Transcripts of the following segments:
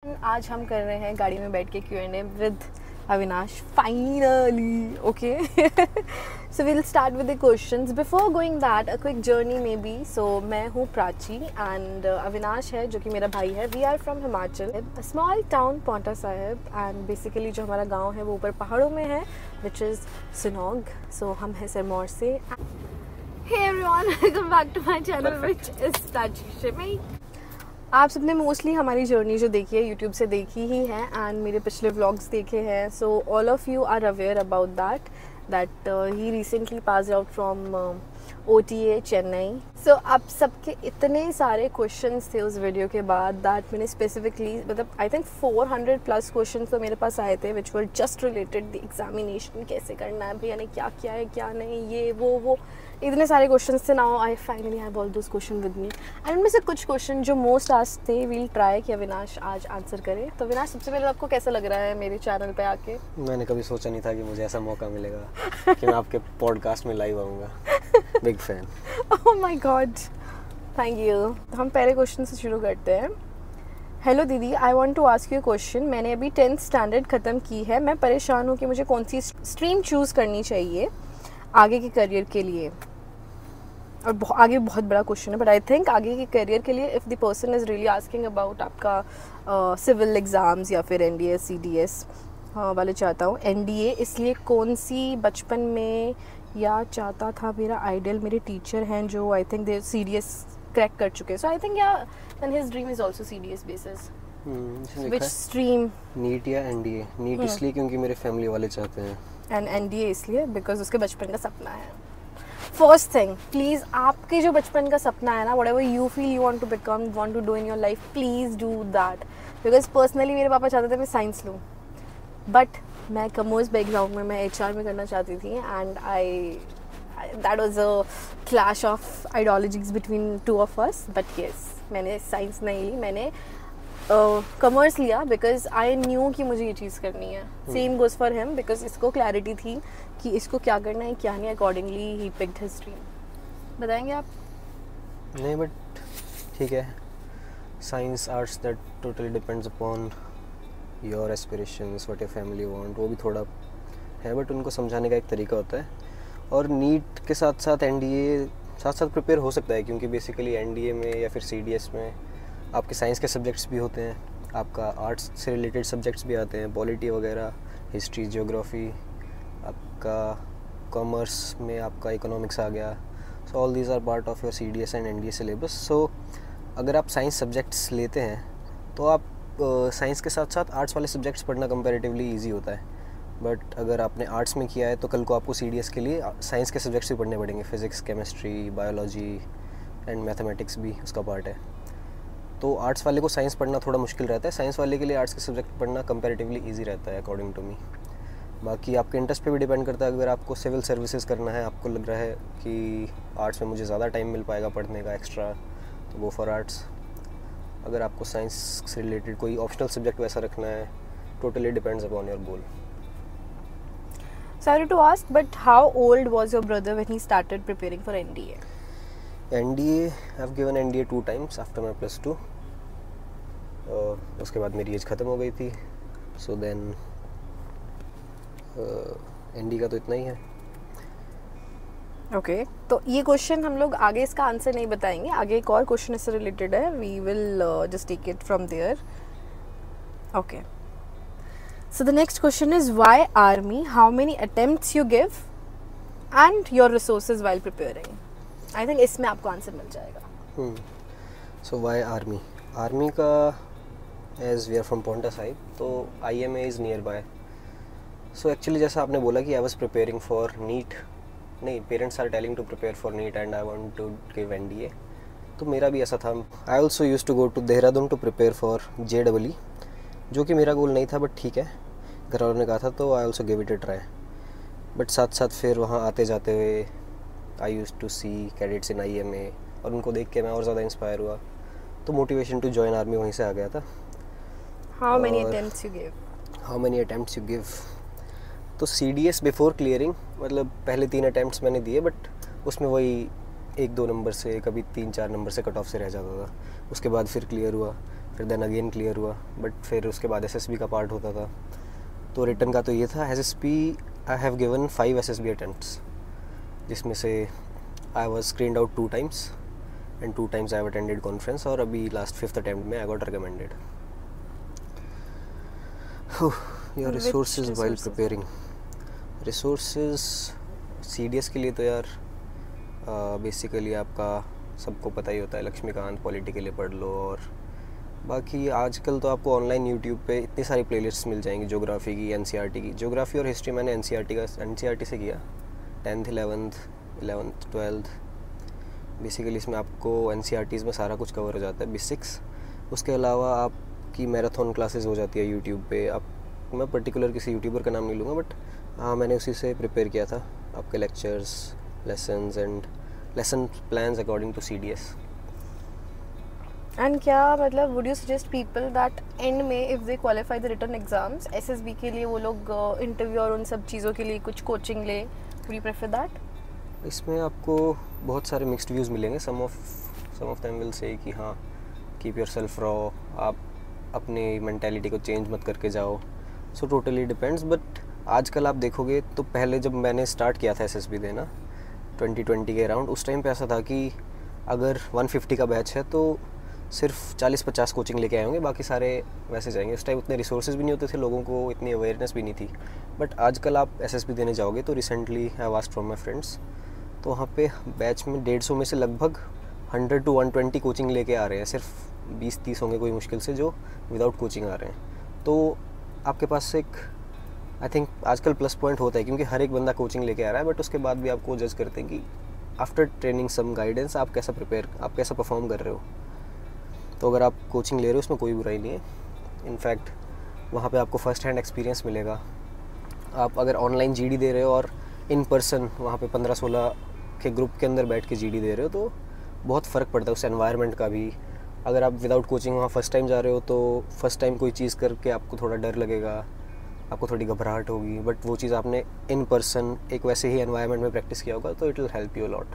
आज हम कर रहे हैं गाड़ी में बैठ के Q&A with Avinash finally. Okay, so we'll start with the questions. Before going that a quick journey maybe. सो मैं हूँ प्राची एंड अविनाश है जो कि मेरा भाई है. We are from Himachal, a small town Paonta Sahib, and basically जो हमारा गांव है वो ऊपर पहाड़ों में है, विच इज़ सुनोग. सो हम हैं सिरमौर से. Hey everyone, welcome back to my channel which is Prachi Shimmy. आप सबने मोस्टली हमारी जर्नी जो देखी है यूट्यूब से देखी ही है एंड मेरे पिछले व्लॉग्स देखे हैं. So all of you are aware about that he recently pass out from OTA Chennai. सो आप सबके इतने सारे क्वेश्चंस थे उस वीडियो के बाद दैट मैंने स्पेसिफिकली मतलब आई थिंक 400+ क्वेश्चंस तो मेरे पास आए थे which were just related the examination. कैसे करना है भैया ने, क्या किया है क्या नहीं, ये वो इतने सारे क्वेश्चंस थे. Now I finally have all those question with me and उनमें से कुछ क्वेश्चन जो मोस्ट आस्क्ड थे वील ट्राई कि अविनाश आज आंसर करे. तो अविनाश, सबसे पहले आपको कैसा लग रहा है मेरे चैनल पे आके? मैंने कभी सोचा नहीं था कि मुझे ऐसा मौका मिलेगा कि मैं आपके पॉडकास्ट में लाइव आऊँगा. Big fan. Oh my God, thank you. हम पहले क्वेश्चन से शुरू करते हैं. हेलो दीदी, I want to ask you question. मैंने अभी 10th स्टैंडर्ड ख़त्म की है. मैं परेशान हूँ कि मुझे कौन सी स्ट्रीम चूज़ करनी चाहिए आगे के करियर के लिए. और आगे बहुत बड़ा क्वेश्चन है, बट आई थिंक आगे के करियर के लिए if the person is really asking about आपका सिविल एग्ज़ाम्स या फिर NDA CDS वाले चाहता हूँ. NDA इसलिए कौन सी बचपन में या चाहता था, मेरा आइडल मेरे टीचर हैं जो I think they CDS crack कर चुके हैं. So I think yeah and his dream is also CDS basis. Which stream? NEET या NDA? नीट इसलिए क्योंकि मेरे फैमिली वाले चाहते हैं, एंड NDA इसलिए बिकॉज उसके बचपन का सपना है. फर्स्ट थिंग, प्लीज़ आपके जो बचपन का सपना है ना, whatever you feel you want to become, want to do in your life, please do that. Because personally मेरे पापा चाहते थे मैं साइंस लूँ, बट मैं कॉमर्स बैकग्राउंड में मैं HR में करना चाहती थी and that was a clash of ideologies between two of us. But yes, मैंने साइंस नहीं ली, मैंने कॉमर्स लिया बिकॉज आई न्यू कि मुझे ये चीज़ करनी है. Same goes for him because इसको क्लैरिटी थी कि इसको क्या करना है क्या नहीं. Accordingly he picked his stream. बताएंगे आप? नहीं बट ठीक है. Science arts that totally depends upon your aspirations, what your family want. वो भी थोड़ा है बट उनको समझाने का एक तरीका होता है. और नीट के साथ साथ NDA साथ साथ प्रिपेयर हो सकता है क्योंकि बेसिकली NDA में या फिर CDS में आपके साइंस के सब्जेक्ट्स भी होते हैं, आपका आर्ट्स से रिलेटेड सब्जेक्ट्स भी आते हैं, पॉलिटी वगैरह, हिस्ट्री, ज्योग्राफी. आपका कॉमर्स में आपका इकोनॉमिक्स आ गया. So all these are part of your CDS and NDA syllabus. So अगर आप साइंस सब्जेक्ट्स लेते हैं तो आप साइंस के साथ साथ आर्ट्स वाले सब्जेक्ट्स पढ़ना कंपैरेटिवली ईजी होता है. बट अगर आपने आर्ट्स में किया है तो कल को आपको CDS के लिए साइंस के सब्जेक्ट्स भी पढ़ने पड़ेंगे. Physics, chemistry, biology and mathematics भी उसका पार्ट है. तो आर्ट्स वाले को साइंस पढ़ना थोड़ा मुश्किल रहता है, साइंस वाले के लिए आर्ट्स के सब्जेक्ट पढ़ना कंपैरेटिवली इजी रहता है अकॉर्डिंग टू मी. बाकी आपके इंटरेस्ट पे भी डिपेंड करता है. अगर आपको सिविल सर्विसेज करना है, आपको लग रहा है कि आर्ट्स में मुझे ज़्यादा टाइम मिल पाएगा पढ़ने का एक्स्ट्रा, तो गो फॉर आर्ट्स. अगर आपको साइंस से रिलेटेड कोई ऑप्शनल सब्जेक्ट वैसा रखना है, totally depends upon your goal. Sorry to ask, but how old was your brother when he started preparing for NDA? NDA, I've given NDA 2 times after my +2. उसके बाद मेरी as ख़त्म हो गई थी. सो देन NDA का तो इतना ही है. ओके, तो ये क्वेश्चन हम लोग आगे इसका आंसर नहीं बताएंगे. आगे एक और क्वेश्चन इससे रिलेटेड है. We will just take it from there. Okay, so the next question is why army? How many attempts you give and your resources while preparing? I think इसमें आपको आंसर मिल जाएगा. So why army? Army का as we are from Paonta Sahib, तो IMA is nearby. So actually जैसा आपने बोला कि I was preparing for NEET, नहीं, parents are telling to prepare for NEET and I want to give NDA. तो मेरा भी ऐसा था. I also used to go to Dehradun to prepare for JEE, जो कि मेरा गोल नहीं था बट ठीक है, घर वालों ने कहा था तो I also give it a try. But साथ साथ फिर वहाँ आते जाते हुए I used to see cadets in IMA और उनको देख के मैं और ज़्यादा इंस्पायर हुआ. तो मोटिवेशन टू जॉइन आर्मी वहीं से आ गया था. How many attempts you gave? How many attempts you give? तो CDS बिफोर क्लियरिंग, मतलब पहले 3 अटैम्प्ट्स मैंने दिए बट उसमें वही 1-2 नंबर से, कभी 3-4 नंबर से कट ऑफ से रह जाता था. उसके बाद फिर क्लियर हुआ. फिर देन अगेन क्लियर हुआ, बट फिर उसके बाद SSB का पार्ट होता था। तो रिटर्न का तो ये था। SSB I have given 5 SSB attempts, जिसमें से I was screened out 2 times and 2 times I have attended conference, और अभी लास्ट 5th अटेम्प्ट में I got recommended. Your resources while preparing. Resources CDS के लिए तो यार बेसिकली आपका सबको पता ही होता है, लक्ष्मीकांत पॉलिटी के लिए पढ़ लो, और बाकी आजकल तो आपको ऑनलाइन यूट्यूब पे इतनी सारी प्लेलिस्ट्स मिल जाएंगी, ज्योग्राफी की, NCERT की। ज्योग्राफी और हिस्ट्री मैंने NCERT से किया, 10th 11th 12th। बेसिकली इसमें आपको NCERTs में सारा कुछ कवर हो जाता है, बेसिक्स। उसके अलावा आपकी मैराथन क्लासेस हो जाती है यूट्यूब पे। आप, मैं पर्टिकुलर किसी यूट्यूबर का नाम नहीं लूँगा, बट हाँ मैंने उसी से प्रिपेयर किया था आपके lectures, lessons and lesson plans according to CDS। And क्या मतलब would you suggest people that end में if they qualify the written exams SSB के लिए वो लोग इंटरव्यू और उन सब चीज़ों के लिए कुछ कोचिंग ले? Would you prefer that? इसमें आपको बहुत सारे मिक्स्ड व्यूज़ मिलेंगे। सम ऑफ देम विल से कि हाँ कीप योरसेल्फ रॉ, आप अपनी मेंटालिटी को चेंज मत करके जाओ। So totally depends. बट आजकल आप देखोगे तो पहले जब मैंने स्टार्ट किया था SSB देना 2020 के अराउंड, उस टाइम पे ऐसा था कि अगर 150 का बैच है तो सिर्फ 40-50 कोचिंग लेके आए होंगे, बाकी सारे वैसे जाएंगे। उस टाइम उतने रिसोर्सेज भी नहीं होते थे, लोगों को इतनी अवेयरनेस भी नहीं थी। बट आजकल आप SSB देने जाओगे तो recently I was from my friends, तो वहाँ पे बैच में 150 में से लगभग 100 to 120 कोचिंग लेके आ रहे हैं। सिर्फ 20-30 होंगे कोई मुश्किल से जो विदाउट कोचिंग आ रहे हैं। तो आपके पास एक आई थिंक आजकल प्लस पॉइंट होता है, क्योंकि हर एक बंदा कोचिंग लेके आ रहा है, बट उसके बाद भी आपको जज करते हैं कि आफ्टर ट्रेनिंग सम गाइडेंस आप कैसा परफॉर्म कर रहे हो। तो अगर आप कोचिंग ले रहे हो उसमें कोई बुराई नहीं है। इनफैक्ट वहाँ पे आपको फर्स्ट हैंड एक्सपीरियंस मिलेगा। आप अगर ऑनलाइन GD दे रहे हो और इन पर्सन वहाँ पे 15-16 के ग्रुप के अंदर बैठ के GD दे रहे हो, तो बहुत फ़र्क पड़ता है उस एनवायरनमेंट का भी। अगर आप विदाउट कोचिंग वहाँ फर्स्ट टाइम जा रहे हो तो फर्स्ट टाइम कोई चीज़ करके आपको थोड़ा डर लगेगा, आपको थोड़ी घबराहट होगी, बट वो चीज़ आपने इन पर्सन एक वैसे ही एनवायरनमेंट में प्रैक्टिस किया होगा, तो it will help you a lot.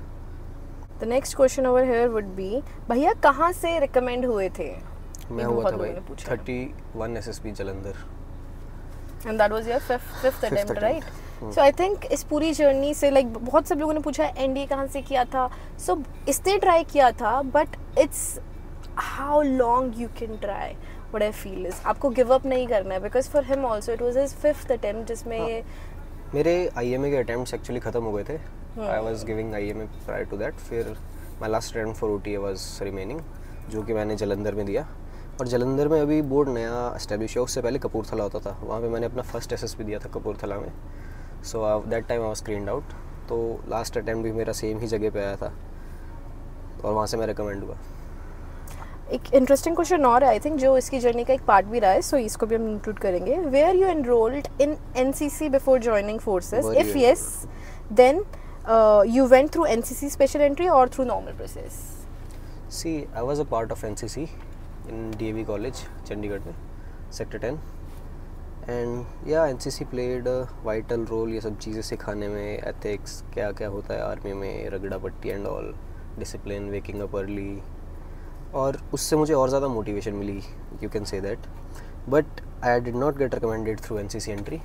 The next question over here would be, भैया कहाँ से रिकमेंड हुए थे? मैं हुआ था भाई 31 SSB Jalandhar, and that was your fifth attempt, right? So I think इस पूरी जर्नी से लाइक बहुत सब लोगों ने पूछा NDA कहाँ से किया था। सो इसने ट्राई किया था, but it's how long you can try. What I feel is आपको गिव अप नहीं करना है, because for him also it was his 5th attempt जिसमें ये मेरे IMA के अटेम्प्ट्स एक्चुअली ख़त्म हो गए थे। I was giving IMA prior to that. फिर my last attempt for OTA was remaining, जो कि मैंने जलंधर में दिया। और जलंधर में अभी बोर्ड नया एस्टेब्लिश हुआ, उससे पहले कपूरथला होता था। वहाँ पे मैंने अपना फर्स्ट SSB दिया था कपूरथला में। So that time I was screened out. तो लास्ट अटेम्प्ट भी मेरा सेम ही जगह पे आया था और वहाँ से मैं रिकमेंड हुआ। एक इंटरेस्टिंग क्वेश्चन और है आई थिंक, जो इसकी जर्नी का एक पार्ट भी रहा है, सो इसको भी हम इंक्लूड करेंगे। Were you enrolled in NCC before joining forces? If yes, then you went through NCC special entry or through normal process? See, I was a part of NCC in DAV college, Chandigarh में, sector 10, and yeah, NCC played a vital role ये सब चीज़ें सिखाने में, ethics क्या क्या होता है आर्मी में, रगड़ा पट्टी and all, discipline, waking up early, और उससे मुझे और ज़्यादा मोटिवेशन मिली, you can say that. But I did not get recommended through NCC entry.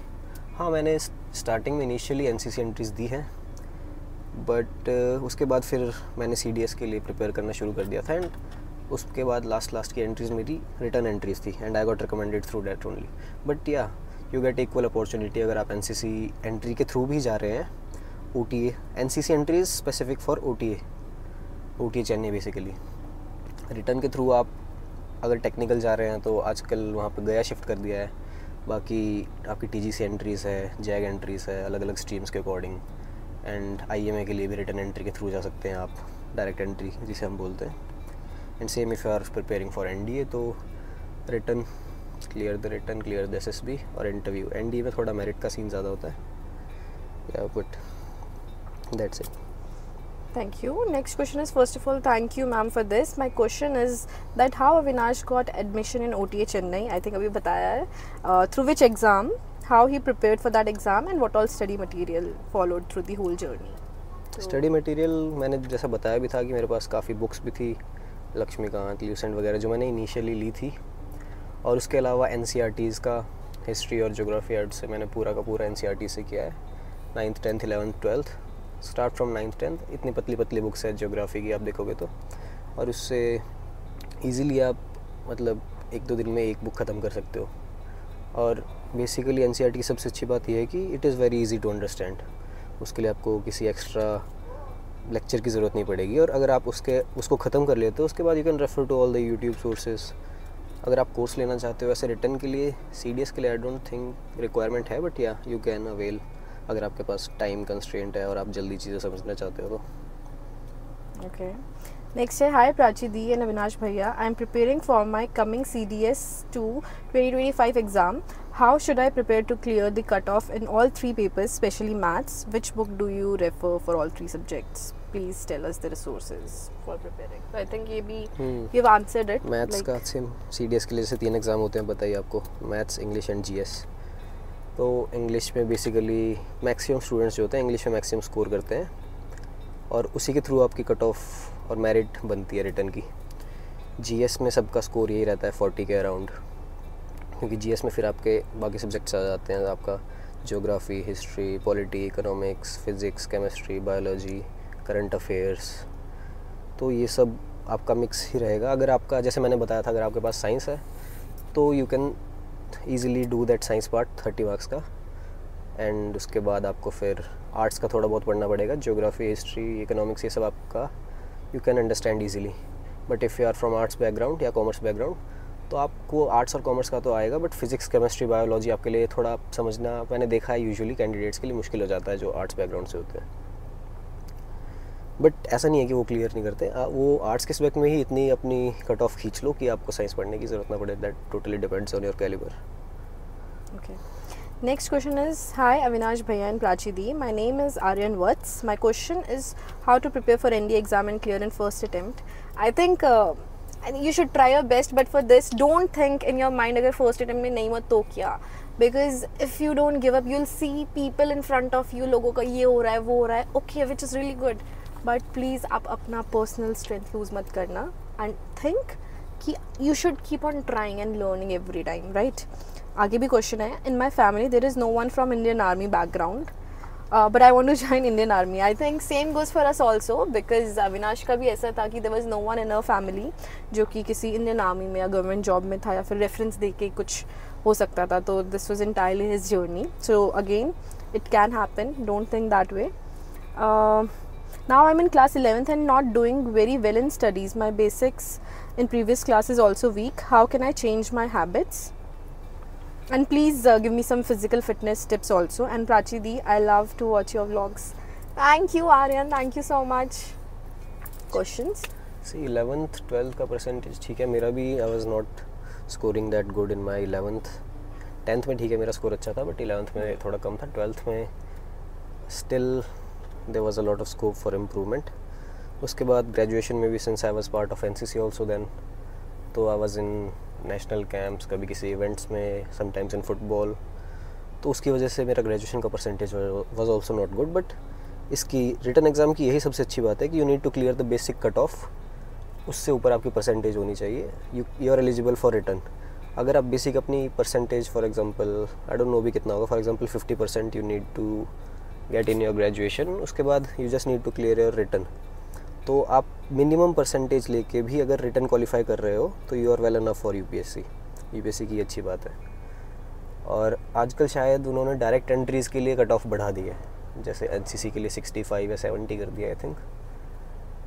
हाँ, मैंने स्टार्टिंग में इनिशियली NCC एंट्रीज़ दी हैं, बट उसके बाद फिर मैंने CDS के लिए प्रिपेयर करना शुरू कर दिया था, एंड उसके बाद लास्ट की एंट्रीज़ मेरी रिटर्न एंट्रीज़ थी, and I got recommended through that only. But या यू गेट इक्वल अपॉर्चुनिटी अगर आप NCC एंट्री के थ्रू भी जा रहे हैं। OTA NCC entry is specific for OTA Chennai basically. Return के थ्रू आप अगर टेक्निकल जा रहे हैं तो आजकल वहाँ पे गया शिफ्ट कर दिया है। बाकी आपकी TGC एंट्रीज़ है, JAG एंट्रीज़ है, अलग अलग स्ट्रीम्स के अकॉर्डिंग, एंड IMA के लिए भी रिटर्न एंट्री के थ्रू जा सकते हैं आप, डायरेक्ट एंट्री जिसे हम बोलते हैं। And same if you are preparing for NDA तो रिटर्न क्लियर द SSB और इंटरव्यू। NDA में थोड़ा मेरिट का सीन ज़्यादा होता है, या but that's it. Thank you. Next question is, first of all, thank you ma'am for this. My question is that how Avinash got admission in OTA Chennai? I think अभी बताया है. Through which exam? How he prepared for that exam and what all study material followed through the whole journey? Study material मैंने जैसा बताया भी था कि मेरे पास काफ़ी बुक्स भी थी, लक्ष्मीकांत, ल्यूसेंट वगैरह जो मैंने इनिशियली ली थी और उसके अलावा NCERTs का हिस्ट्री और ज्योग्राफी एड से मैंने पूरा का पूरा NCERT से किया है, 9th 10th 11th 12th, start from 9th 10th। इतनी पतली पतली बुक्स है ज्योग्राफी की, आप देखोगे तो, और उससे ईज़िली आप मतलब 1-2 दिन में एक बुक ख़त्म कर सकते हो। और बेसिकली NCERT की सबसे अच्छी बात यह है कि it is very easy to understand. उसके लिए आपको किसी एक्स्ट्रा लेक्चर की ज़रूरत नहीं पड़ेगी, और अगर आप उसको ख़त्म कर लेते हो उसके बाद you can refer to all the YouTube sources. अगर आप कोर्स लेना चाहते हो वैसे रिटर्न के लिए, CDS के लिए आई डोंट थिंक रिक्वायरमेंट है, बट या यू कैन अवेल अगर आपके पास टाइम कंस्ट्रेंट है और आप जल्दी चीज़ें समझना चाहते हो तो। Okay. Next है, hi Prachi Di and Avinash Bhaiya. I am preparing for my coming CDS 2 2025 exam. How should I prepare to clear the cutoff in all 3 papers, especially maths? Which book do you refer for all 3 subjects? Please tell us the resources for preparing. So I think ये भी you've answered it. Maths का same CDS के लिए जैसे 3 exam होते हैं, बताइए आपको, मैथ्स, इंग्लिश एंड GS। तो इंग्लिश में बेसिकली मैक्सिमम स्टूडेंट्स जो होते हैं इंग्लिश में मैक्सिमम स्कोर करते हैं, और उसी के थ्रू आपकी कट ऑफ और मेरिट बनती है रिटर्न की। GS में सबका स्कोर यही रहता है 40 के अराउंड, क्योंकि GS में फिर आपके बाकी सब्जेक्ट्स आ जाते हैं, आपका geography, history, polity, economics, physics, chemistry, biology, current affairs. तो ये सब आपका मिक्स ही रहेगा। अगर आपका, जैसे मैंने बताया था, अगर आपके पास साइंस है तो you can easily do that science part 30 marks का, एंड उसके बाद आपको फिर आर्ट्स का थोड़ा बहुत पढ़ना पड़ेगा, ज्योग्राफी, हिस्ट्री, इकोनॉमिक्स, ये सब आपका you can understand easily. But if you are from arts background या कॉमर्स बैकग्राउंड तो आपको आर्ट्स और कॉमर्स का तो आएगा, बट फिज़िक्स, केमिस्ट्री, बायोलॉजी आपके लिए थोड़ा समझना, मैंने देखा है यूजुअली कैंडिडेट्स के लिए मुश्किल हो जाता है जो आर्ट्स बैकग्राउंड से होते हैं। बट ऐसा नहीं है कि वो क्लियर नहीं करते, वो आर्ट्स के सब्जेक्ट में ही इतनी अपनी कट ऑफ खींच लो कि आपको साइंस पढ़ने की ज़रूरत ना पड़े। That totally depends on your calibre. Okay. Next question is, hi Avinash Bhaiya and Prachi Di. My name is Aryan Vats. My question is how to prepare for ND exam and clear in first attempt. I think you should try your best, but for this don't think in your mind अगर first attempt में नहीं हुआ तो क्या, because if you don't give up you'll see people in front of you, लोगों का ये हो रहा है वो हो रहा है, okay, which is really good, but please आप अपना personal strength lose मत करना, and think कि you should keep on trying and learning every time, right? आगे भी क्वेश्चन है, in my family there is no one from Indian army background but I want to join Indian army. I think same goes for us also, because Avinash का भी ऐसा था कि there was no one in our family जो कि किसी Indian army में या गवर्नमेंट जॉब में था, या फिर रेफरेंस दे के कुछ हो सकता था। तो this was entirely his journey, so again it can happen, don't think that way. Now I'm in class 11th and not doing very well in studies. My basics in previous class is also weak. How can I change my habits? And please give me some physical fitness tips also. And Prachi Di, I love to watch your vlogs. Thank you Aryan, thank you so much. Questions? See, 11th 12th का percentage ठीक है, मेरा भी I was not scoring that good in my 11th। 10th में ठीक है मेरा score अच्छा था, बट 11th में थोड़ा कम था। 12th में still there was a lot of scope for improvement। उसके बाद ग्रेजुएशन में भी since I was part of NCC also then, तो I was in national camps, कभी किसी इवेंट्स में, समटाइम्स इन फुटबॉल, तो उसकी वजह से मेरा ग्रेजुएशन का percentage was also not good. But इसकी रिटर्न एग्ज़ाम की यही सबसे अच्छी बात है कि you need to clear the basic cut off, उससे ऊपर आपकी परसेंटेज होनी चाहिए, you are eligible for written. अगर आप बेसिक अपनी percentage for example I don't know भी कितना होगा, for example 50% you need to get in your graduation, उसके बाद you just need to clear your return. तो आप मिनिमम परसेंटेज लेके भी अगर रिटर्न क्वालिफाई कर रहे हो तो you are well enough for UPSC की अच्छी बात है। और आजकल शायद उन्होंने डायरेक्ट एंट्रीज़ के लिए कट ऑफ बढ़ा दी है, जैसे एनसीसी के लिए 65 या 70 कर दिया, आई थिंक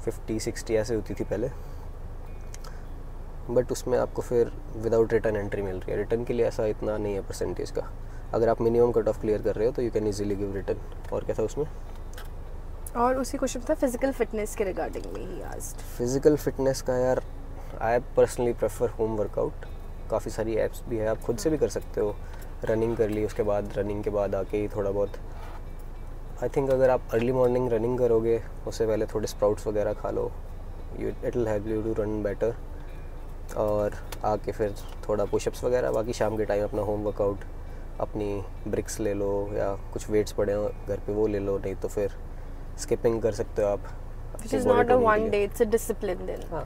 50-60 ऐसे होती थी पहले, बट उसमें आपको फिर विदाउट रिटर्न एंट्री मिल रही है। रिटर्न के लिए ऐसा इतना नहीं है परसेंटेज का, अगर आप मिनिमम कट ऑफ क्लियर कर रहे हो तो you can easily give return. और क्या था उसमें? और उसी क्वेश्चन था फिजिकल फिटनेस के रिगार्डिंग में ही आस्क्ड। फिजिकल फिटनेस का यार I personally prefer home workout. काफ़ी सारी ऐप्स भी है, आप खुद से भी कर सकते हो। रनिंग कर ली, उसके बाद रनिंग के बाद आके ही थोड़ा बहुत, आई थिंक अगर आप अर्ली मॉर्निंग रनिंग करोगे उससे पहले थोड़े स्प्राउट्स वगैरह खा लो, it will help you to run better. और आके फिर थोड़ा पुशअप्स वगैरह, बाकी शाम के टाइम अपना होम वर्कआउट, अपनी ब्रिक्स ले लो या कुछ वेट्स पड़े हो घर पे वो ले लो, नहीं तो फिर स्किपिंग कर सकते हो आप। Which is not a one day, it's a discipline then. हाँ,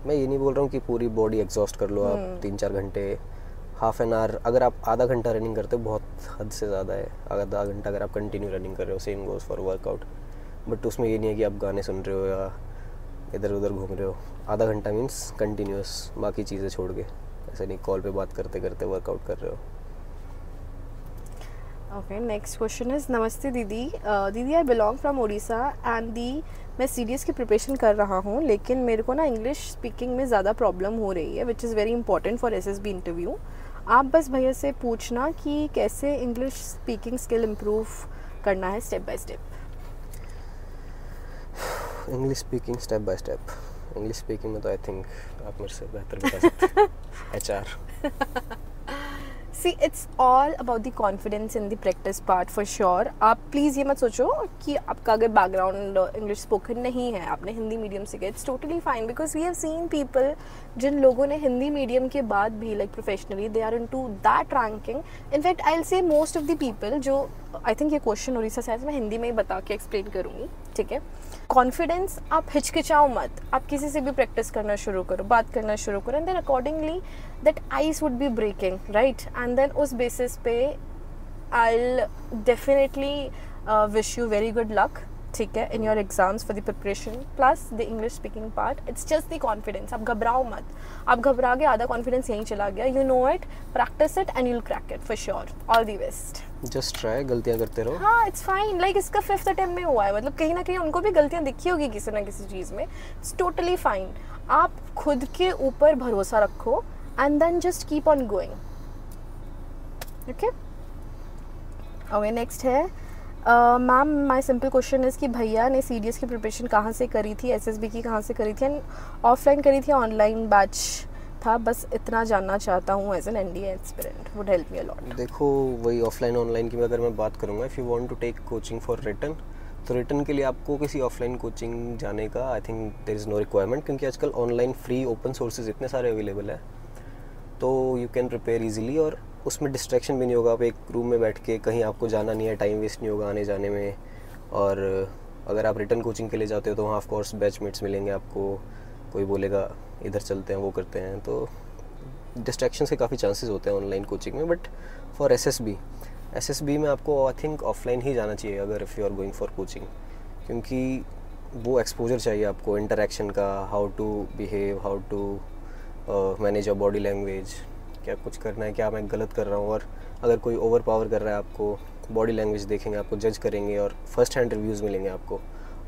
मैं ये नहीं बोल रहा हूँ कि पूरी बॉडी एग्जॉस्ट कर लो आप 3-4 घंटे, हाफ एन आवर। अगर आप आधा घंटा रनिंग करते हो बहुत हद से ज़्यादा है। आधा घंटा अगर आप कंटिन्यू रनिंग कर रहे हो, same goes for workout, but उसमें ये नहीं है कि आप गाने सुन रहे हो या इधर उधर घूम रहे हो। आधा घंटा मीन्स कंटिन्यूस, बाकी चीज़ें छोड़ के, ऐसे नहीं कॉल पे बात करते करते वर्कआउट कर रहे हो। ओके, नेक्स्ट क्वेश्चन इज नमस्ते दीदी। दीदी I belong from Orissa and मैं सीडीएस की प्रिपरेशन कर रहा हूँ, लेकिन मेरे को ना इंग्लिश स्पीकिंग में ज़्यादा प्रॉब्लम हो रही है which is very important for SSB interview. आप बस भैया से पूछना कि कैसे इंग्लिश स्पीकिंग स्किल इम्प्रूव करना है step by step. English speaking step by step, English speaking में तो आई थिंक आप मेरे से बेहतर बता सकते हैं। HR see it's all about the confidence in the practice part for sure. आप प्लीज़ ये मत सोचो कि आपका अगर बैकग्राउंड इंग्लिश स्पोकन नहीं है, आपने हिंदी मीडियम से किया, it's totally fine because we have seen people जिन लोगों ने हिंदी मीडियम के बाद भी like professionally they are into that ranking. In fact I will say most of the people जो, आई थिंक ये क्वेश्चन उड़ीसा से मैं हिंदी में ही बता के एक्सप्लेन करूँगी, ठीक है। कॉन्फिडेंस, आप हिचकिचाओ मत, आप किसी से भी प्रैक्टिस करना शुरू करो, बात करना शुरू करो, and then accordingly that ice would be breaking, right, and then उस बेसिस पे I will definitely wish you very good luck, ठीक है, in your exams for the preparation plus the English speaking part. It's just the confidence, आप घबराओ मत, आप घबरा गए आधा कॉन्फिडेंस यहीं चला गया, you know it, practice it and you will crack it for sure. All the best. Just try, गलतियाँ करते रहो। हाँ, इट्स फाइन, लाइक इसका 5th अटेम्प्ट में हुआ है, मतलब कहीं ना कहीं उनको भी गलतियाँ दिखी होगी किसी ना किसी चीज़ में, इट्स टोटली फाइन। आप खुद के ऊपर भरोसा रखो and then just keep on going, okay. Okay, next है ma'am my simple question is कि भैया ने सीडीएस की प्रिपरेशन कहाँ से करी थी, एसएसबी की कहाँ से करी थी, एंड ऑफलाइन करी थी, ऑनलाइन बैच था, बस इतना जानना चाहता हूँ as an NDA aspirant, would help me a lot. देखो, वही ऑफलाइन ऑनलाइन की अगर मैं बात करूँगा, if you want to take coaching for written, तो रिटन के लिए आपको किसी ऑफलाइन कोचिंग जाने का I think there is no requirement, क्योंकि आजकल ऑनलाइन फ्री ओपन सोर्सेज इतने सारे अवेलेबल है, तो यू कैन प्रिपेयर ईजिली, और उसमें डिस्ट्रैक्शन भी नहीं होगा। आप एक रूम में बैठ के, कहीं आपको जाना नहीं है, टाइम वेस्ट नहीं होगा आने जाने में। और अगर आप रिटर्न कोचिंग के लिए जाते हो तो वहाँ ऑफ कोर्स बैचमेट्स मिलेंगे आपको, कोई बोलेगा इधर चलते हैं, वो करते हैं, तो डिस्ट्रैक्शन के काफ़ी चांसेस होते हैं ऑनलाइन कोचिंग में। बट फॉर एसएसबी में आपको आई थिंक ऑफलाइन ही जाना चाहिए अगर if you are going for coaching, क्योंकि वो एक्सपोजर चाहिए आपको इंटरेक्शन का, how to behave, how to manage your body language, क्या कुछ करना है, क्या मैं गलत कर रहा हूँ, और अगर कोई ओवर पावर कर रहा है आपको, बॉडी लैंग्वेज देखेंगे, आपको जज करेंगे और फर्स्ट हैंड रिव्यूज़ मिलेंगे आपको।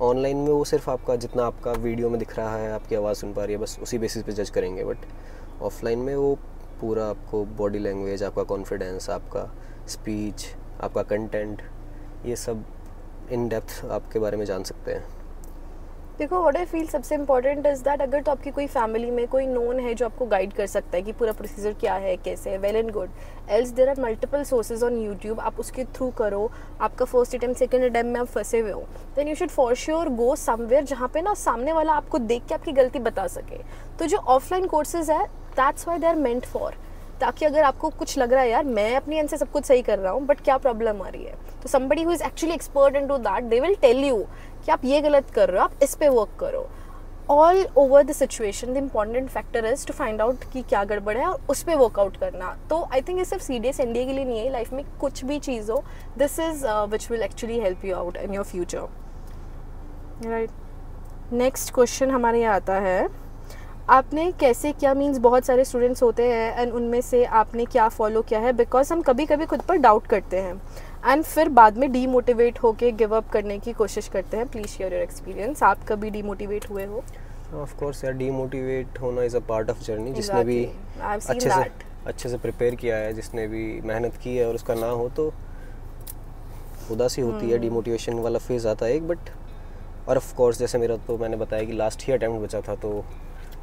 ऑनलाइन में वो सिर्फ आपका जितना आपका वीडियो में दिख रहा है, आपकी आवाज़ सुन पा रही है, बस उसी बेसिस पे जज करेंगे। बट ऑफलाइन में वो पूरा आपको बॉडी लैंग्वेज, आपका कॉन्फिडेंस, आपका स्पीच, आपका कंटेंट, ये सब इन डेप्थ आपके बारे में जान सकते हैं। देखो, व्हाट आई फील सबसे इम्पोर्टेंट इज़ दैट अगर तो आपकी कोई फैमिली में कोई नोन है जो आपको गाइड कर सकता है कि पूरा प्रोसीजर क्या है, कैसे है, well and good. Else there are multiple sources on YouTube, आप उसके थ्रू करो। आपका फर्स्ट अटेम्प्ट सेकंड अटेम्प्ट में आप फंसे हुए हो, then you should for sure go somewhere जहाँ पे ना सामने वाला आपको देख के आपकी गलती बता सके। तो जो ऑफलाइन कोर्सेज है, that's why they are meant for, ताकि अगर आपको कुछ लग रहा है यार मैं अपनी एंड से सब कुछ सही कर रहा हूँ बट क्या प्रॉब्लम आ रही है, तो somebody who is actually expert into that, they will tell you कि आप ये गलत कर रहे हो, आप इस पे वर्क करो। All over the situation the important factor is to find out कि क्या गड़बड़ है और उस पर वर्कआउट करना। तो आई थिंक ये सिर्फ सीडीएस एनडीए के लिए नहीं है, लाइफ में कुछ भी चीज़ हो, this is which will actually help you out in your future, right. Next question हमारे यहाँ आता है, आपने कैसे क्या, मीन्स बहुत सारे स्टूडेंट्स होते हैं एंड उनमें से आपने क्या फॉलो किया है, बिकॉज हम कभी कभी खुद पर डाउट करते हैं एंड फिर बाद में डीमोटिवेट होके गिव अप करने की कोशिश करते हैं। प्लीज़ शेयर योर एक्सपीरियंस, आप कभी डीमोटिवेट हुए हो? ऑफ कोर्स यार, डीमोटिवेट होना is a part of journey. जिसने भी अच्छे से प्रिपेयर किया है, जिसने भी मेहनत की है और उसका ना हो तो उदासी होती है, डीमोटिवेशन वाला फेज़ आता है एक। बट और ऑफ कोर्स जैसे मेरा, तो मैंने बताया कि लास्ट ही अटैम्प्ट बचा था, तो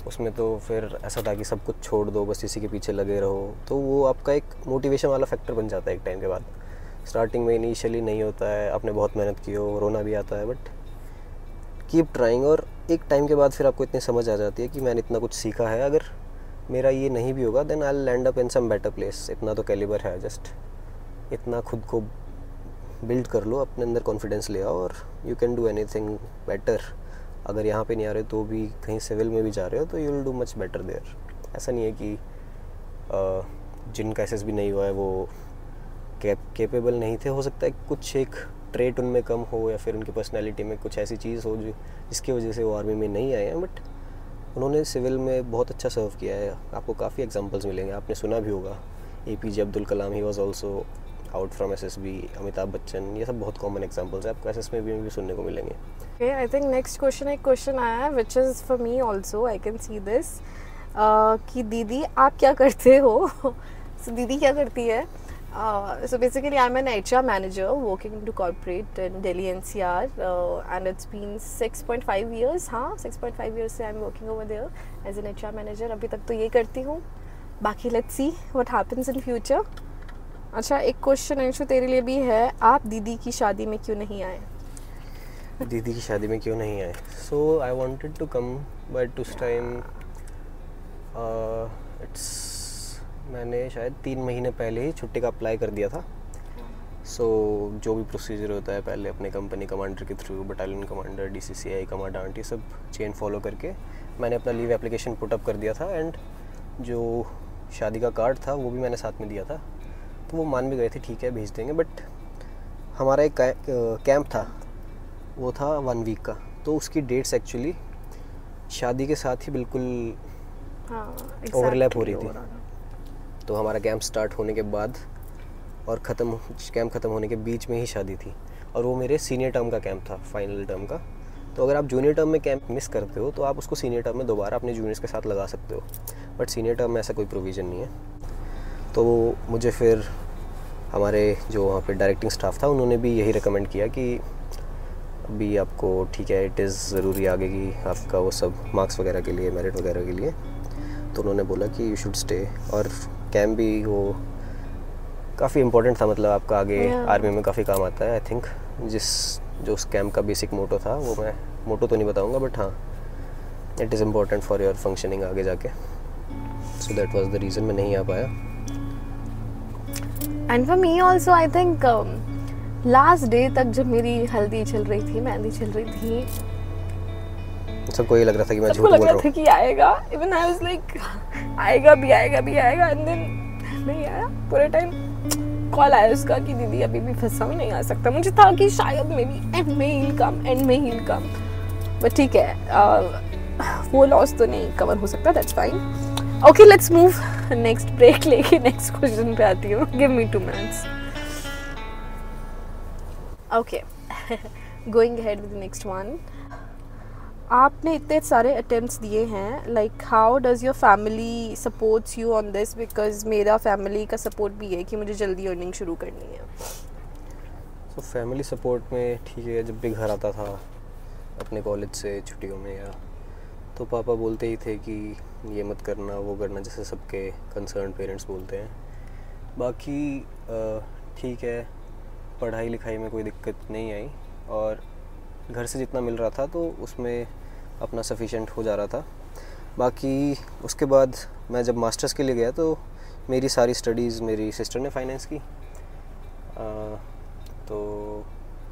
उसमें तो फिर ऐसा था कि सब कुछ छोड़ दो, बस इसी के पीछे लगे रहो, तो वो आपका एक मोटिवेशन वाला फैक्टर बन जाता है एक टाइम के बाद। स्टार्टिंग में इनिशियली नहीं होता है, आपने बहुत मेहनत की हो, रोना भी आता है, बट कीप ट्राइंग। और एक टाइम के बाद फिर आपको इतनी समझ आ जाती है कि मैंने इतना कुछ सीखा है, अगर मेरा ये नहीं भी होगा then I will land up in some better place. इतना तो कैलिबर है, जस्ट इतना खुद को बिल्ड कर लो, अपने अंदर कॉन्फिडेंस ले आओ और you can do anything better अगर यहाँ पे नहीं आ रहे तो भी कहीं सिविल में भी जा रहे हो तो you will do much better there. ऐसा नहीं है कि जिनका एसएसबी नहीं हुआ है वो कैपेबल नहीं थे, हो सकता है कुछ एक ट्रेट उनमें कम हो या फिर उनकी पर्सनैलिटी में कुछ ऐसी चीज़ हो जो जिसकी वजह से वो आर्मी में नहीं आए हैं, बट उन्होंने सिविल में बहुत अच्छा सर्व किया है। आपको काफ़ी एग्जांपल्स मिलेंगे, आपने सुना भी होगा APJ Abdul Kalam, he was also out from SSB, Amitabh Bachchan, ये सब बहुत कॉमन एग्जांपल्स है, आपको एसएसबी में भी सुनने को मिलेंगे। Okay, I think next question एक क्वेश्चन आया है which is for me also, I can see this कि दीदी आप क्या करते हो? So दीदी क्या करती है? So basically I'm an HR manager working into corporate in Delhi NCR and it's been 6.5 years, हाँ 6.5 years से I'm working over there as an HR manager। अभी तक तो ये करती हूँ, बाकी let's see what happens in future। अच्छा, एक क्वेश्चन अंशु तेरे लिए भी है, आप दीदी की शादी में क्यों नहीं आए? दीदी की शादी में क्यों नहीं आए? So I wanted to come but उस टाइम मैंने शायद 3 महीने पहले ही छुट्टी का अप्लाई कर दिया था। सो जो भी प्रोसीजर होता है पहले अपने कंपनी कमांडर के through, battalion commander, DCCI commandant, ये सब चेन फॉलो करके मैंने अपना लीव एप्लीकेशन पुटअप कर दिया था एंड जो शादी का कार्ड था वो भी मैंने साथ में दिया था, तो वो मान भी गए थे ठीक है भेज देंगे। बट हमारा एक कैंप था, वो था 1 वीक का, तो उसकी डेट्स एक्चुअली शादी के साथ ही बिल्कुल ओवरलैप हो रही थी। तो हमारा कैंप स्टार्ट होने के बाद और कैंप ख़त्म होने के बीच में ही शादी थी, और वो मेरे सीनियर टर्म का कैंप था, फाइनल टर्म का। तो अगर आप जूनियर टर्म में कैंप मिस करते हो तो आप उसको सीनियर टर्म में दोबारा अपने जूनियर्स के साथ लगा सकते हो, बट सीनियर टर्म में ऐसा कोई प्रोविज़न नहीं है। तो मुझे फिर हमारे जो वहाँ पे डायरेक्टिंग स्टाफ था उन्होंने भी यही रिकमेंड किया कि अभी आपको ठीक है, इट इज़ ज़रूरी आगे की आपका वो सब मार्क्स वगैरह के लिए, मेरिट वगैरह के लिए, तो उन्होंने बोला कि यू शुड स्टे। और कैंप भी वो काफ़ी इम्पोर्टेंट था, मतलब आपका आगे आर्मी में काफ़ी काम आता है। आई थिंक जो उस कैंप का बेसिक मोटो था, वो मैं मोटो तो नहीं बताऊंगा, बट हाँ it is important for your functioning आगे जाके। So that was the reason मैं नहीं आ पाया। And for me also I think last day तक जब मेरी हल्दी चल रही थी, मेहंदी चल रही थी, सबको ये लग रहा था कि मैं झूठ बोल रहा हूँ, कि आएगा। इवन आई वाज लाइक आएगा भी एंड देन नहीं आया। पूरे टाइम कॉल आया उसका कि दीदी अभी भी फंसा हूँ, नहीं आ सकता। मुझे था कि शायद मे बी एंड में ही कम, बट ठीक है, वो लॉस तो नहीं कवर हो सकता, that's fine. Okay, let's move, next break लेके नेक्स्ट क्वेश्चन पे आती हूँ। Give me 2 minutes। Okay, going ahead with the next one. आपने इतने सारे अटेम्प्ट्स दिए हैं, like how does your family supports you on this? Because मेरा फैमिली का सपोर्ट भी है कि मुझे जल्दी अर्निंग शुरू करनी है। तो फैमिली सपोर्ट में ठीक है, जब भी घर आता था अपने कॉलेज से छुट्टियों में या, तो पापा बोलते ही थे कि ये मत करना वो करना, जैसे सबके कंसर्न पेरेंट्स बोलते हैं। बाकी ठीक है, पढ़ाई लिखाई में कोई दिक्कत नहीं आई और घर से जितना मिल रहा था तो उसमें अपना सफिशेंट हो जा रहा था। बाकी उसके बाद मैं जब मास्टर्स के लिए गया तो मेरी सारी स्टडीज़ मेरी सिस्टर ने फाइनेंस की। तो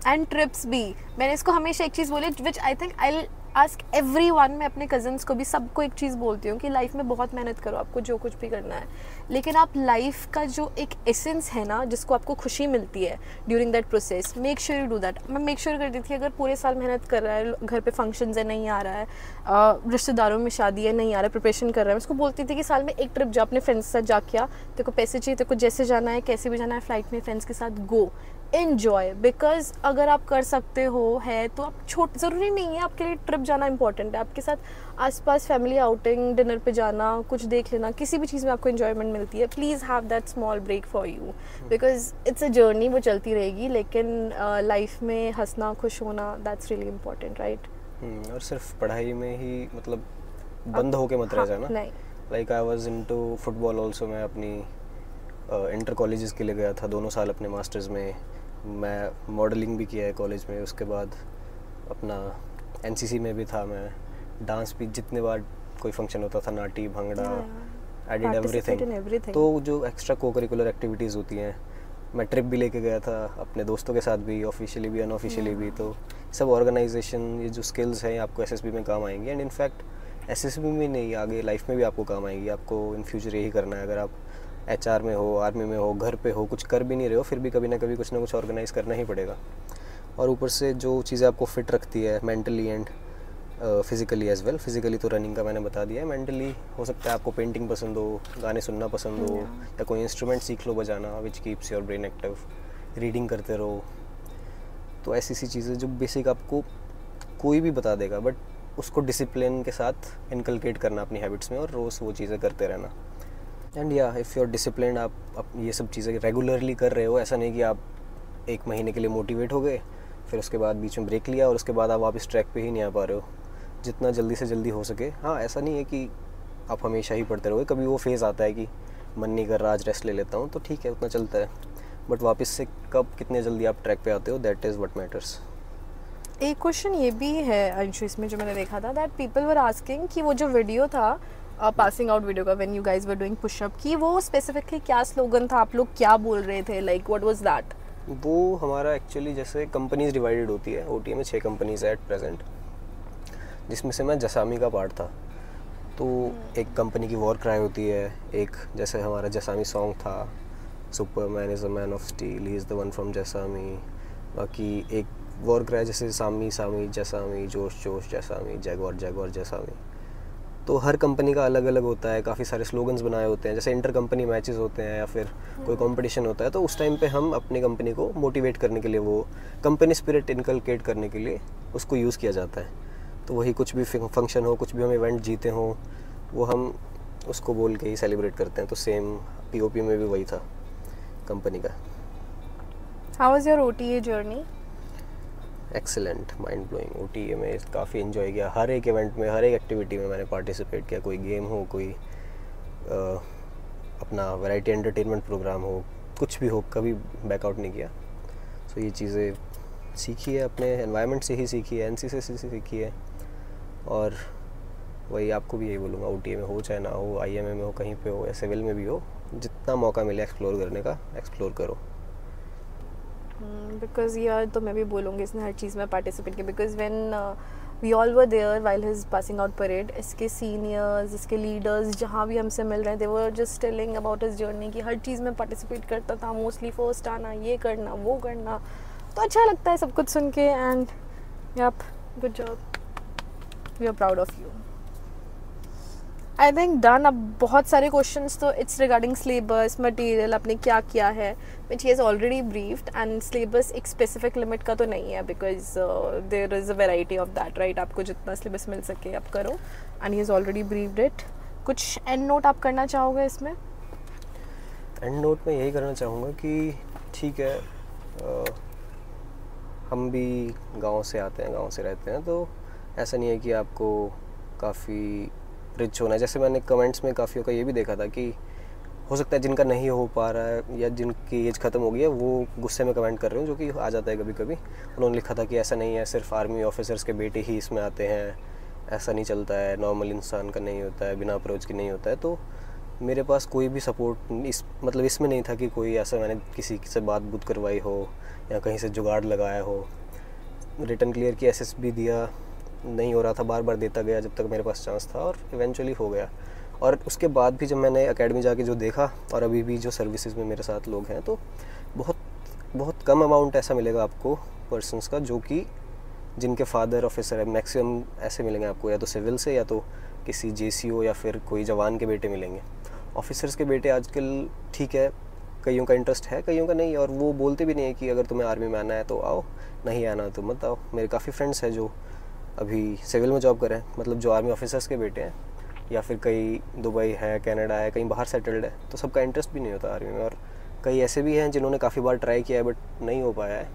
एंड ट्रिप्स भी, मैंने इसको हमेशा एक चीज़ बोली which I think I ask everyone. मैं अपने कज़न्स को भी सबको एक चीज़ बोलती हूँ कि लाइफ में बहुत मेहनत करो, आपको जो कुछ भी करना है, लेकिन आप लाइफ का जो एक एसेंस है ना, जिसको आपको खुशी मिलती है during that process, make sure you do that. मैं मेक श्योर करती थी अगर पूरे साल मेहनत कर रहा है, घर पे फंक्शंस है नहीं आ रहा है, रिश्तेदारों में शादी है नहीं आ रहा है, प्रिपरेशन कर रहा है, मैं उसको बोलती थी कि साल में एक ट्रिप जा, अपने फ्रेंड्स के साथ जाके आ, तेरे को पैसे चाहिए, तेरे को जैसे जाना है कैसे भी जाना है, फ्लाइट में फ्रेंड्स के साथ गो, एन्जॉय। बिकॉज अगर आप कर सकते हो है तो आप ज़रूरी नहीं है आपके लिए ट्रिप जाना इंपॉर्टेंट है, आपके साथ आसपास फैमिली आउटिंग, डिनर पे जाना, कुछ देख लेना, किसी भी चीज़ में आपको एंजॉयमेंट मिलती है। Please have that small break for you, because it's a journey, वो चलती रहेगी, लेकिन लाइफ में हंसना, खुश होना, दैट्स रियली इंपॉर्टेंट, राइट? और सिर्फ पढ़ाई में ही मतलब बंद होके मत रह जाना। नहीं, like I was into football also. मैं अपनी इंटर कॉलेजेस के लिए गया था 2 साल अपने मास्टर्स में। मैं मॉडलिंग भी किया है कॉलेज में, उसके बाद अपना एनसीसी में भी था मैं, डांस भी जितने बार कोई फंक्शन होता था, नाटी भंगड़ा, आई डिड एवरीथिंग। तो जो एक्स्ट्रा को करिकुलर एक्टिविटीज़ होती हैं मैं ट्रिप भी लेके गया था अपने दोस्तों के साथ भी, ऑफिशियली भी अनऑफिशियली भी। तो सब ऑर्गेनाइजेशन, ये जो स्किल्स हैं आपको एसएसबी में काम आएंगी, एंड इनफैक्ट एसएसबी में नहीं, आगे लाइफ में भी आपको काम आएंगी। आपको इन फ्यूचर यही करना है। अगर आप एचआर में हो, आर्मी में हो, घर पे हो, कुछ कर भी नहीं रहे हो, फिर भी कभी ना कभी कुछ ना कुछ ऑर्गेनाइज करना ही पड़ेगा। और ऊपर से जो चीज़ें आपको फिट रखती है mentally and physically as well, physically तो रनिंग का मैंने बता दिया है, मेंटली हो सकता है आपको पेंटिंग पसंद हो, गाने सुनना पसंद हो, या कोई इंस्ट्रूमेंट सीख लो बजाना, which keeps your brain active, reading करते रहो। तो ऐसी सी चीज़ें जो बेसिक आपको कोई भी बता देगा, बट उसको डिसिप्लिन के साथ इनकलकेट करना अपनी हैबिट्स में और रोज़ वो चीज़ें करते रहना। एंड या इफ़ यू आर डिसिप्लिन, आप ये सब चीज़ें रेगुलरली कर रहे हो, ऐसा नहीं कि आप एक महीने के लिए मोटिवेट हो गए, फिर उसके बाद बीच में ब्रेक लिया और उसके बाद आप वापस ट्रैक पे ही नहीं आ पा रहे हो। जितना जल्दी से जल्दी हो सके। हाँ, ऐसा नहीं है कि आप हमेशा ही पढ़ते रहोगे, कभी वो फेज़ आता है कि मन नहीं कर रहा, आज रेस्ट ले लेता हूँ, तो ठीक है, उतना चलता है। बट वापस से कब कितने जल्दी आप ट्रैक पे आते हो, दैट इज़ व्हाट मैटर्स। एक क्वेश्चन ये भी है अंशु इसमें जो मैंने देखा था, दैट पीपल वर आस्किंग कि वो जो वीडियो था पासिंग आउट वीडियो का, when you guys were doing pushup, की वो स्पेसिफिकली क्या स्लोगन था, आप लोग क्या बोल रहे थे, लाइक व्हाट वाज दैट? वो हमारा एक्चुअली, जैसे कंपनीज डिवाइडेड होती है, ओटीए में 6 कंपनीज है एट प्रेजेंट, जिसमें से मैं जसामी का पार्ट था। तो एक कंपनी की वॉर क्राई होती है, एक जैसे हमारा जसामी सॉन्ग था, Superman is a man of steel, he is the one from जसामी। बाकी एक वॉर क्राई जैसे सामी सामी जसामी, जोश जोश जसामी, जैगवार जैगवार जसामी। तो हर कंपनी का अलग अलग होता है, काफ़ी सारे स्लोगन्स बनाए होते हैं। जैसे इंटर कंपनी मैचेस होते हैं या फिर कोई कंपटीशन होता है, तो उस टाइम पे हम अपनी कंपनी को मोटिवेट करने के लिए, वो कंपनी स्पिरिट इनकलकेट करने के लिए उसको यूज़ किया जाता है। तो वही कुछ भी फंक्शन हो, कुछ भी हम इवेंट जीते हों, वो हम उसको बोल के ही सेलिब्रेट करते हैं। तो सेम पीओपी में भी वही था कंपनी का। How was your OTA journey? Excellent, mind blowing. OTA में काफ़ी इन्जॉय किया, हर एक इवेंट में, हर एक एक्टिविटी में मैंने पार्टिसिपेट किया। कोई गेम हो, कोई अपना वैरायटी एंटरटेनमेंट प्रोग्राम हो, कुछ भी हो, कभी बैकआउट नहीं किया। सो ये चीज़ें सीखी है, अपने एनवायरनमेंट से ही सीखी है, एनसीसी से सीखी है। और वही आपको भी यही बोलूँगा, ओटीए में हो चाहे ना हो, आईएमए में हो, कहीं पे हो या सिविल में भी हो, जितना मौका मिले एक्सप्लोर करने का, एक्सप्लोर करो। बिकॉज यार, तो मैं भी बोलूँगी इसने हर चीज़ में पार्टिसिपेट किया, because when we all were there while his passing out parade, इसके सीनियर्स, इसके लीडर्स जहाँ भी हमसे मिल रहे थे, वो just telling about his journey कि हर चीज़ में पार्टिसिपेट करता था, मोस्टली फर्स्ट आना, ये करना, वो करना। तो अच्छा लगता है सब कुछ सुन के। And yup, good job, we are proud of you. I think done. अब बहुत सारे क्वेश्चंस तो इट्स रिगार्डिंग सिलेबस, मटेरियल, आपने क्या किया है, which he has already briefed. And syllabus एक स्पेसिफिक लिमिट का तो नहीं है, because there is a variety of that, right? आपको जितना सिलेबस मिल सके आप करो, and he has already briefed it. कुछ एंड नोट आप करना चाहोगे इसमें? एंड नोट में यही करना चाहूँगा कि ठीक है, हम भी गांव से आते हैं, गांव से रहते हैं, तो ऐसा नहीं है कि आपको काफ़ी रिच होना है। जैसे मैंने कमेंट्स में काफ़ियों का ये भी देखा था कि हो सकता है जिनका नहीं हो पा रहा है या जिनकी एज ख़त्म हो गई है, वो गुस्से में कमेंट कर रहे हो, जो कि आ जाता है कभी कभी। उन्होंने लिखा था कि ऐसा नहीं है, सिर्फ आर्मी ऑफिसर्स के बेटे ही इसमें आते हैं, ऐसा नहीं चलता है, नॉर्मल इंसान का नहीं होता है, बिना अप्रोच के नहीं होता है। तो मेरे पास कोई भी सपोर्ट मतलब इसमें नहीं था कि कोई ऐसा मैंने किसी से बात बूत करवाई हो या कहीं से जुगाड़ लगाया हो। रिटर्न क्लियर की एसएसबी दिया, नहीं हो रहा था, बार बार देता गया जब तक मेरे पास चांस था, और इवेंचुअली हो गया। और उसके बाद भी जब मैंने एकेडमी जाके जो देखा, और अभी भी जो सर्विसेज में मेरे साथ लोग हैं, तो बहुत बहुत कम अमाउंट ऐसा मिलेगा आपको पर्सन्स का जो कि जिनके फादर ऑफिसर है। मैक्सिमम ऐसे मिलेंगे आपको या तो सिविल से, या तो किसी जेसीओ या फिर कोई जवान के बेटे मिलेंगे। ऑफिसर्स के बेटे आजकल ठीक है, कईयों का इंटरेस्ट है, कईयों का नहीं, और वो बोलते भी नहीं है कि अगर तुम्हें आर्मी में आना है तो आओ, नहीं आना तो मत आओ। मेरे काफ़ी फ्रेंड्स हैं जो अभी सिविल में जॉब कर रहे हैं, मतलब जो आर्मी ऑफिसर्स के बेटे हैं, या फिर कई दुबई है, कनाडा है, कहीं बाहर सेटल्ड है, तो सबका इंटरेस्ट भी नहीं होता आर्मी में। और कई ऐसे भी हैं जिन्होंने काफ़ी बार ट्राई किया है बट नहीं हो पाया है।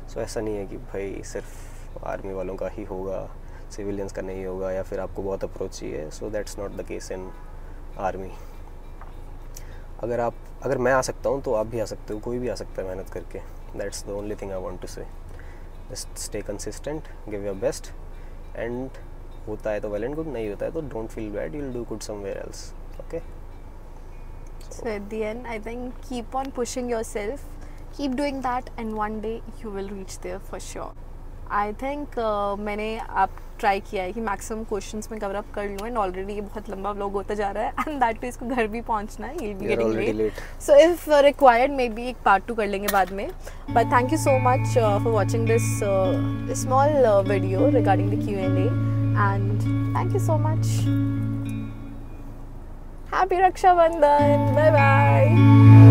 सो ऐसा नहीं है कि भाई सिर्फ आर्मी वालों का ही होगा, सिविलियंस का नहीं होगा, या फिर आपको बहुत अप्रोच चाहिए। So that's not the case in army. अगर मैं आ सकता हूँ तो आप भी आ सकते हो, कोई भी आ सकता है मेहनत करके। That's the only thing I want to say. Just stay consistent, give your best, and होता है तो वेल एंड गुड, नहीं होता है तो don't feel bad, you will do good somewhere else. Okay, So at the end, I think keep on pushing yourself, keep doing that and one day you will reach there for sure. I think मैंने आप try किया है कि maximum questions में cover up कर लूँ, and already ये बहुत लंबा व्लॉग होता जा रहा है, एंड दैट टू इसको घर भी पहुँचना है, you'll be getting late. So if required maybe एक part 2 कर लेंगे बाद में. But thank you so much for watching this small video regarding the Q&A, and thank you so much. Happy Raksha Bandhan. Bye bye.